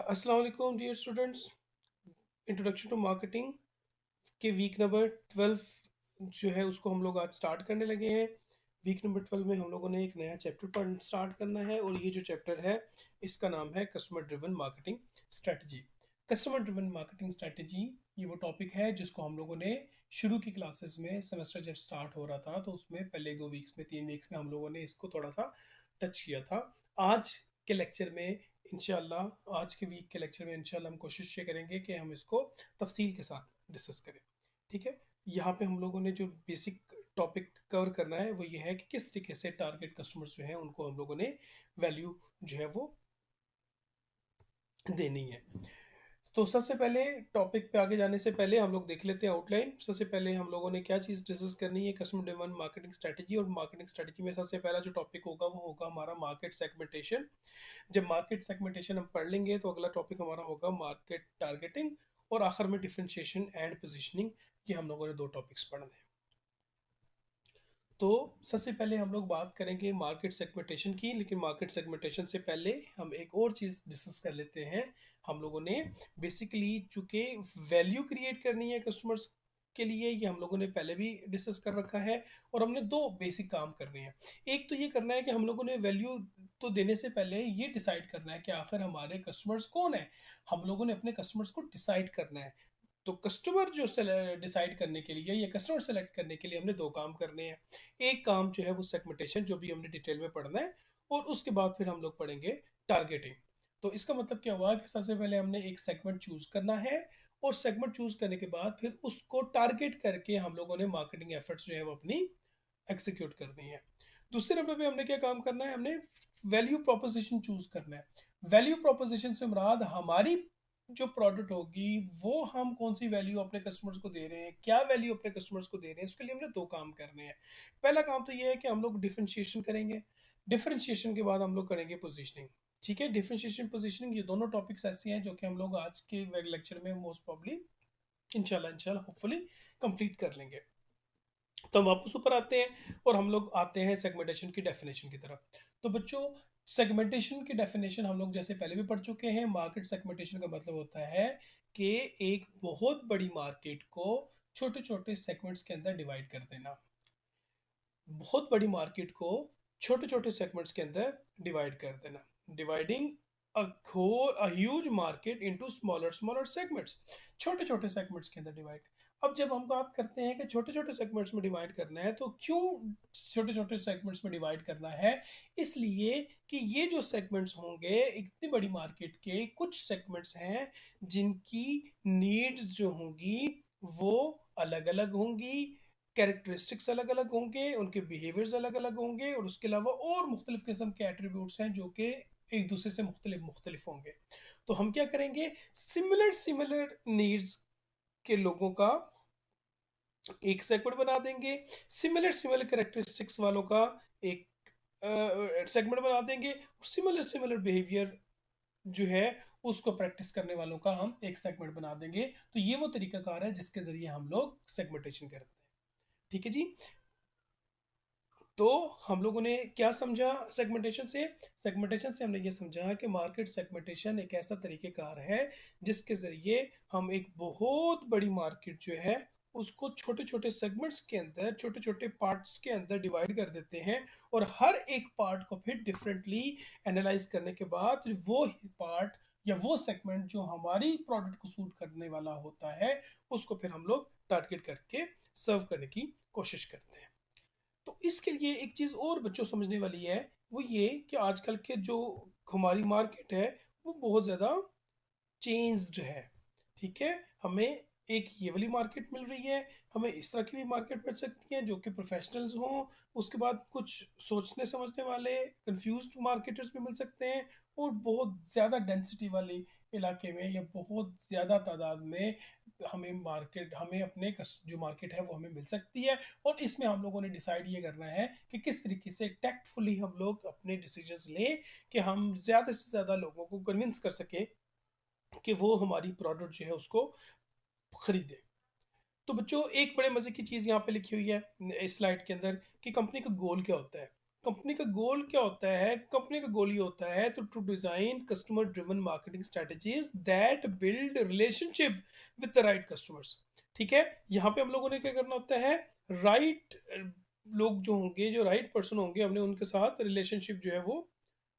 अस्सलाम वालेकुम dear students. Introduction to marketing के वीक नंबर 12 जो है उसको हम लोग आज स्टार्ट करने लगे हैं। वीक नंबर 12 में हम लोगों ने एक नया चैप्टर पढ़ स्टार्ट करना है और ये जो चैप्टर है इसका नाम है customer driven marketing strategy. Customer driven marketing strategy ये वो टॉपिक है जिसको हम लोगों ने शुरू की क्लासेस में सेमेस्टर जब स्टार्ट हो रहा था तो उसमें पहले 2 वीक्स में 3 वीक्स में हम लोगों ने इसको थोड़ा सा टच किया था। आज के लेक्चर में इंशाल्लाह आज के वीक के लेक्चर में इंशाल्लाह हम कोशिश ये करेंगे कि हम इसको तफसील के साथ डिस्कस करें। ठीक है, यहाँ पे हम लोगों ने जो बेसिक टॉपिक कवर करना है वो ये है कि किस तरीके से टारगेट कस्टमर्स जो हैं उनको हम लोगों ने वैल्यू जो है वो देनी है। तो सबसे पहले टॉपिक पे आगे जाने से पहले हम लोग देख लेते हैं आउटलाइन। सबसे पहले हम लोगों ने क्या चीज़ डिस्कस करनी है, कस्टमर ड्रिवन मार्केटिंग स्ट्रेटजी। और मार्केटिंग स्ट्रेटजी में सबसे पहला जो टॉपिक होगा वो होगा हमारा मार्केट सेगमेंटेशन। जब मार्केट सेगमेंटेशन हम पढ़ लेंगे तो अगला टॉपिक हमारा होगा मार्केट टारगेटिंग और आखिर में डिफरेंशिएशन एंड पोजीशनिंग। ये हम लोगों ने 2 टॉपिक्स पढ़ने हैं। तो सबसे पहले हम लोग बात करेंगे मार्केट सेगमेंटेशन की, लेकिन मार्केट सेगमेंटेशन से पहले हम एक और चीज़ डिस्कस कर लेते हैं। हम लोगों ने बेसिकली चूंकि वैल्यू क्रिएट करनी है कस्टमर्स के लिए, ये हम लोगों ने पहले भी डिस्कस कर रखा है और हमने 2 बेसिक काम करने हैं। एक तो ये करना है कि हम लोगों ने वैल्यू तो देने से पहले ये डिसाइड करना है कि आखिर हमारे कस्टमर्स कौन है। हम लोगों ने अपने कस्टमर्स को डिसाइड करना है। तो कस्टमर जो डिसाइड करने के लिए या कस्टमर सेलेक्ट करने के लिए हमने 2 काम करने हैं। एक काम जो है वो सेगमेंटेशन, जो भी हमने डिटेल में पढ़ना है, और उसके बाद फिर हम लोग पढ़ेंगे टारगेटिंग। तो इसका मतलब क्या हुआ कि सबसे पहले हमने एक सेगमेंट चूज करना है और सेगमेंट चूज करने के बाद फिर उसको टारगेट करके हम लोगों ने मार्केटिंग एफर्ट्स जो है वो अपनी एक्सिक्यूट करनी है। दूसरे नंबर पे हमने क्या काम करना है, हमने वैल्यू प्रोपोजिशन चूज करना है। वैल्यू प्रोपोजिशन से मुराद हमारी जो प्रोडक्ट होगी वो हम कौन सी वैल्यू अपने कस्टमर्स को दे रहे हैं, क्या वैल्यू अपने कस्टमर्स को दे रहे हैं, उसके लिए हमने 2 काम करने हैं। पहला काम तो ये है कि हम लोग डिफरेंशिएशन करेंगे। डिफरेंशिएशन के बाद हम लोग करेंगे पोजीशनिंग। ठीक है, डिफरेंशिएशन पोजीशनिंग ये दोनों टॉपिक्स ऐसे हैं जो कि हम लोग आज के लेक्चर में मोस्ट प्रॉब्ली इंशाल्लाह इंशाल्लाह होपफुली कंप्लीट कर लेंगे। तो हम वापस ऊपर आते हैं और हम लोग आते हैं सेगमेंटेशन की डेफिनेशन की तरफ। तो बच्चों, सेगमेंटेशन की डेफिनेशन हम लोग जैसे पहले भी पढ़ चुके हैं। मार्केट सेगमेंटेशन का मतलब होता है कि एक बहुत बड़ी मार्केट को छोटे छोटे सेगमेंट्स के अंदर डिवाइड कर देना। बहुत बड़ी मार्केट को छोटे छोटे सेगमेंट्स के अंदर डिवाइड कर देना। Dividing a huge market into smaller segments। छोटे छोटे सेगमेंट्स के अंदर डिवाइड। अब जब हम बात करते हैं कि छोटे छोटे सेगमेंट्स में डिवाइड करना है, तो क्यों छोटे छोटे सेगमेंट्स में डिवाइड करना है? इसलिए कि ये जो सेगमेंट्स होंगे, इतनी बड़ी मार्केट के कुछ सेगमेंट्स हैं जिनकी नीड्स जो होंगी वो अलग अलग होंगी, कैरेक्टरिस्टिक्स अलग अलग होंगे, उनके बिहेवियर्स अलग अलग होंगे, और उसके अलावा और मुख्तलिफ किस्म के एट्रीब्यूट्स हैं जो कि एक दूसरे से मुख्तलिफ मुख्तलिफ होंगे। तो हम क्या करेंगे, सिमिलर सिमिलर नीड्स के लोगों का एक सेगमेंट बना देंगे, सिमिलर सिमिलर कैरेक्टरिस्टिक्स वालों का एक सेगमेंट बना देंगे, सिमिलर सिमिलर बिहेवियर जो है उसको प्रैक्टिस करने वालों का हम एक सेगमेंट बना देंगे। तो ये वो तरीकाकार है जिसके जरिए हम लोग सेगमेंटेशन करते हैं। ठीक है जी। तो हम लोगों ने क्या समझा सेगमेंटेशन से? सेगमेंटेशन से हमने ये समझा कि मार्केट सेगमेंटेशन एक ऐसा तरीक़ेकार है जिसके ज़रिए हम एक बहुत बड़ी मार्केट जो है उसको छोटे छोटे सेगमेंट्स के अंदर, छोटे छोटे पार्ट्स के अंदर डिवाइड कर देते हैं, और हर एक पार्ट को फिर डिफरेंटली एनालाइज करने के बाद वो पार्ट या वो सेगमेंट जो हमारी प्रोडक्ट को सूट करने वाला होता है उसको फिर हम लोग टारगेट करके सर्व करने की कोशिश करते हैं। तो इसके लिए एक चीज़ और बच्चों समझने वाली है, वो ये कि आजकल के जो हमारी मार्केट है वो बहुत ज़्यादा चेंज्ड है। ठीक है, हमें एक ये वाली मार्केट मिल रही है, हमें इस तरह की भी मार्केट मिल सकती है जो कि प्रोफेशनल्स हों, उसके बाद कुछ सोचने समझने वाले कंफ्यूज्ड मार्केटर्स भी मिल सकते हैं, और बहुत ज़्यादा डेंसिटी वाली इलाके में या बहुत ज़्यादा तादाद में हमें अपने जो मार्केट है वो हमें मिल सकती है। और इसमें हम लोगों ने डिसाइड ये करना है कि किस तरीके से टैक्टफुली हम लोग अपने डिसीजंस लें कि हम ज़्यादा से ज़्यादा लोगों को कन्विंस कर सकें कि वो हमारी प्रोडक्ट जो है उसको खरीदे। तो बच्चों, एक बड़े मजे की चीज यहाँ पे लिखी हुई है इस स्लाइड के अंदर कि कंपनी का गोल क्या होता है। कंपनी का गोल क्या होता है? कंपनी का गोल ये होता है तो to design customer driven marketing strategies that build relationship with the right customers. ठीक है, यहाँ पे हम लोगों ने क्या करना होता है, राइट लोग जो होंगे, जो राइट पर्सन होंगे, हमने उनके साथ रिलेशनशिप जो है वो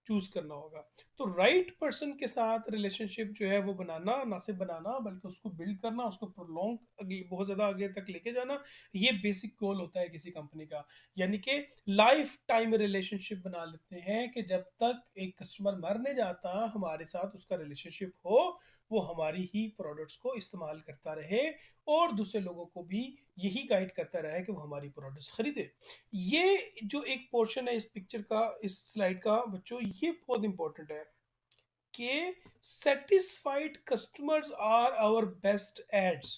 चूज करना होगा। तो राइट पर्सन के साथ रिलेशनशिप जो है वो बनाना, ना सिर्फ बनाना बल्कि उसको बिल्ड करना, उसको प्रोलॉन्ग बहुत ज्यादा आगे तक लेके जाना, ये बेसिक गोल होता है किसी कंपनी का। यानी कि लाइफ टाइम रिलेशनशिप बना लेते हैं कि जब तक एक कस्टमर मर नहीं जाता हमारे साथ उसका रिलेशनशिप हो, वो हमारी ही प्रोडक्ट्स को इस्तेमाल करता रहे और दूसरे लोगों को भी यही गाइड करता रहे कि वो हमारी प्रोडक्ट्स खरीदे। ये जो एक पोर्शन है इस पिक्चर का, इस स्लाइड का बच्चों, ये बहुत इंपॉर्टेंट है कि satisfied customers are our best ads.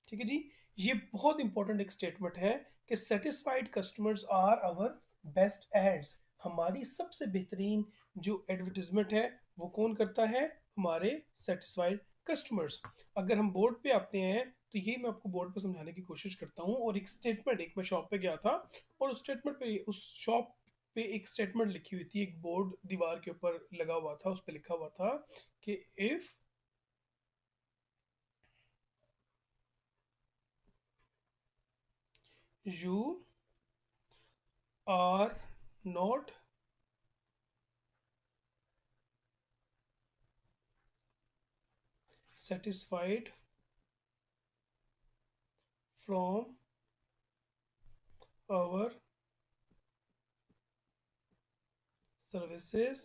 ठीक है जी, ये बहुत इंपॉर्टेंट एक स्टेटमेंट है कि satisfied customers are our best ads. हमारी सबसे बेहतरीन जो एडवर्टीजमेंट है वो कौन करता है? हमारे सेटिस्फाइड कस्टमर्स। अगर हम बोर्ड पे आते हैं तो ये मैं आपको बोर्ड पे समझाने की कोशिश करता हूँ। और एक स्टेटमेंट, एक मैं शॉप पे गया था और उस स्टेटमेंट पे, उस शॉप पे एक स्टेटमेंट लिखी हुई थी, एक बोर्ड दीवार के ऊपर लगा हुआ था, उस पर लिखा हुआ था कि if you are not satisfied from our services,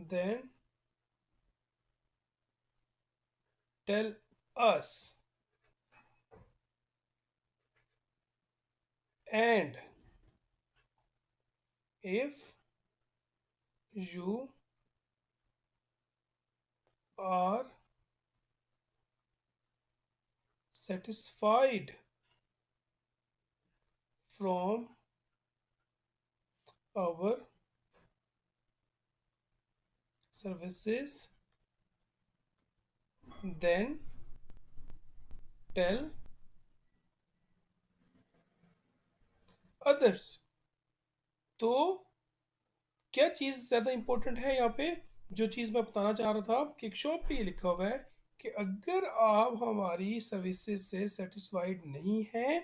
then tell us, and if you are satisfied from our services, then tell others। तो क्या चीज ज्यादा इंपॉर्टेंट है यहाँ पे? जो चीज मैं बताना चाह रहा था कि एक शॉप पे ये लिखा हुआ है कि अगर आप हमारी सर्विसेज से सेटिस्फाइड नहीं हैं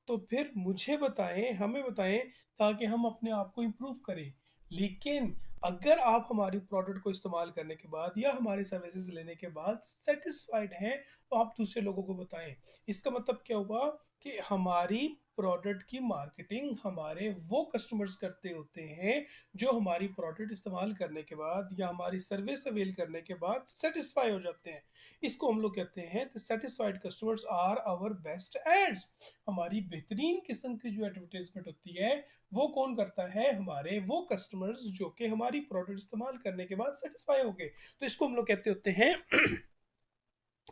तो फिर मुझे बताएं, हमें बताएं, ताकि हम अपने आप को इम्प्रूव करें। लेकिन अगर आप हमारी प्रोडक्ट को इस्तेमाल करने के बाद या हमारी सर्विसेज लेने के बाद सेटिस्फाइड हैं तो आप दूसरे लोगों को बताएं। इसका मतलब क्या हुआ कि हमारी प्रोडक्ट की मार्केटिंग हमारे वो कस्टमर्स करते होते हैं जो हमारी प्रोडक्ट इस्तेमाल करने के बाद या हमारी सर्विस अवेल करने के बाद सेटिस्फाई हो जाते हैं। इसको हम लोग कहते हैं the satisfied customers are our best ads. हमारी बेहतरीन किस्म की जो एडवर्टाइजमेंट होती है वो कौन करता है? हमारे वो कस्टमर्स जो कि हमारी प्रोडक्ट इस्तेमाल करने के बाद सेटिस्फाई हो गए। तो इसको हम लोग कहते होते हैं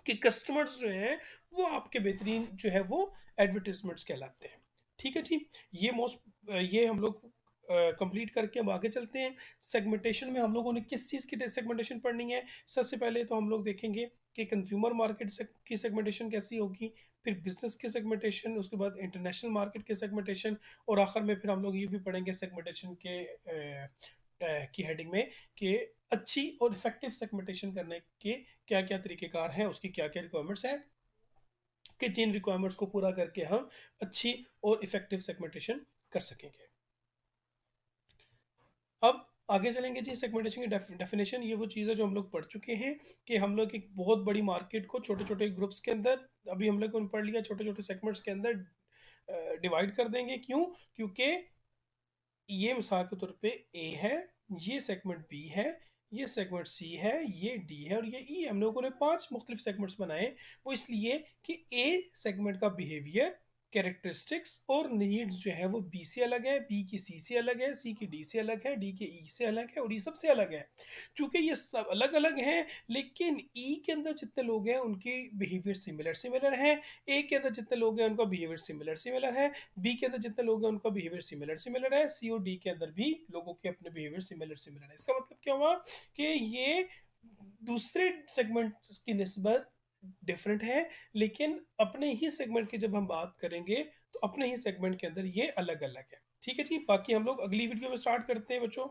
कि कस्टमर्स जो हैं वो आपके बेहतरीन जो है वो एडवर्टीजमेंट्स कहलाते हैं। ठीक है जी, ये हम लोग कंप्लीट करके हम आगे चलते हैं। सेगमेंटेशन में हम लोगों ने किस चीज़ की सेगमेंटेशन पढ़नी है? सबसे पहले तो हम लोग देखेंगे कि कंज्यूमर मार्केट की सेगमेंटेशन कैसी होगी, फिर बिजनेस की सेगमेंटेशन, उसके बाद इंटरनेशनल मार्केट की सेगमेंटेशन, और आखिर में फिर हम लोग ये भी पढ़ेंगे सेगमेंटेशन के की हेडिंग में कि अच्छी और इफेक्टिव सेगमेंटेशन करने के क्या क्या तरीकेकार हैं, उसकी क्या क्या रिक्वायरमेंट्स हैं, कि जिन रिक्वायरमेंट्स को पूरा करके हम अच्छी और इफेक्टिव सेगमेंटेशन कर सकेंगे। अब आगे चलेंगे जी। सेगमेंटेशन की डेफिनेशन, ये वो चीज़ है जो हम लोग पढ़ चुके हैं कि हम लोग एक बहुत बड़ी मार्केट को छोटे छोटे ग्रुप्स के अंदर, अभी हम लोग पढ़ लिया, छोटे छोटे सेगमेंट्स के अंदर डिवाइड कर देंगे। क्यों? क्योंकि ये मिसाल के तौर पे ए है, ये सेगमेंट बी है, ये सेगमेंट सी है, ये डी है और ये ई है। हम लोगों ने 5 मुख्तलिफ सेगमेंट्स बनाए। वो इसलिए कि ए सेगमेंट का बिहेवियर, कैरेक्टरिस्टिक्स और नीड्स जो है वो बी से अलग है, बी की सी से अलग है, सी की डी से अलग है, डी के ई से अलग है और ई सबसे अलग है। चूंकि ये सब अलग अलग हैं, लेकिन ई के अंदर जितने लोग हैं उनकी बिहेवियर सिमिलर सिमिलर है। ए के अंदर जितने लोग हैं उनका बिहेवियर सिमिलर सिमिलर है। बी के अंदर जितने लोग हैं उनका बिहेवियर सिमिलर सिमिलर है। सी और डी के अंदर भी लोगों के अपने बिहेवियर सिमिलर सिमिलर है। इसका मतलब क्या हुआ कि ये दूसरे सेगमेंट की निस्बत डिफरेंट है, लेकिन अपने ही सेगमेंट की जब हम बात करेंगे तो अपने ही सेगमेंट के अंदर ये अलग अलग है। ठीक है जी, बाकी हम लोग अगली वीडियो में स्टार्ट करते हैं बच्चों।